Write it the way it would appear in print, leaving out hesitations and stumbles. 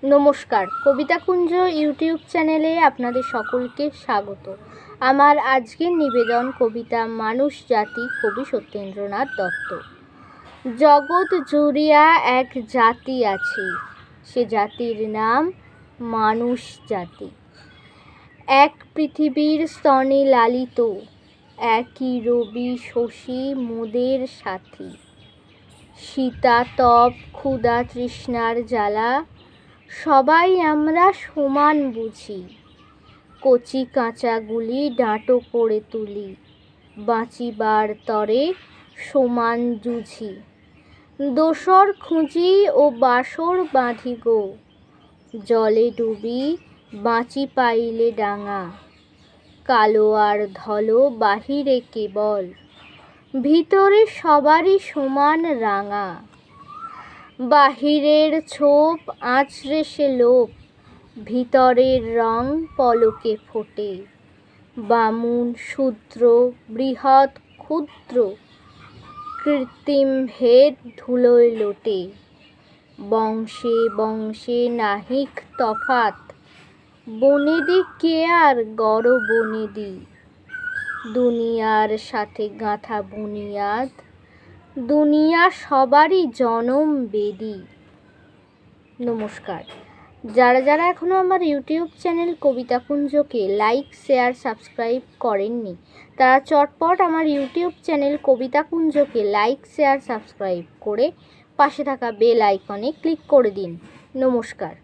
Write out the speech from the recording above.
নমস্কার, কবিতাকুঞ্জ ইউটিউব চ্যানেলে আপনাদের সকলকে স্বাগত। আমার আজকের নিবেদন কবিতা মানুষ জাতি, কবি সত্যেন্দ্রনাথ দত্ত। জগৎ জুড়িয়া এক জাতি আছে, সে জাতির নাম মানুষ জাতি। এক পৃথিবীর স্তনে লালিত, একই রবি শশী মোদের সাথী। শীতাতপ ক্ষুধা তৃষ্ণার জ্বালা সবাই আমরা সমান বুঝি। কচি কাঁচাগুলি ডাঁটো করে তুলি, বাঁচিবার তরে সমান জুঝি। দোসর খুঁজি ও বাসর বাঁধি গো, জলে ডুবি বাঁচি পাইলে ডাঙা। কালো আর ধলো বাহিরে কেবল, ভিতরে সবারই সমান রাঙা। বাহিরের ছোপ আঁচড়ে সে লোপ, ভিতরের রং পলকে ফোটে। বামুন শূদ্র বৃহৎ ক্ষুদ্র, কৃত্রিম ভেদ ধুলোয় লোটে। বংশে বংশে নাহিক তফাত, বনেদি কে আর গড় বনেদি। দুনিয়ার সাথে গাঁথা বুনিয়াদ, দুনিয়া সবারই জনম বেদি। নমস্কার। যারা এখনও আমার ইউটিউব চ্যানেল কবিতাকুঞ্জকে লাইক, শেয়ার, সাবস্ক্রাইব করেননি, তারা চটপট আমার ইউটিউব চ্যানেল কবিতাকুঞ্জকে লাইক, শেয়ার, সাবস্ক্রাইব করে পাশে থাকা বেল আইকনে ক্লিক করে দিন। নমস্কার।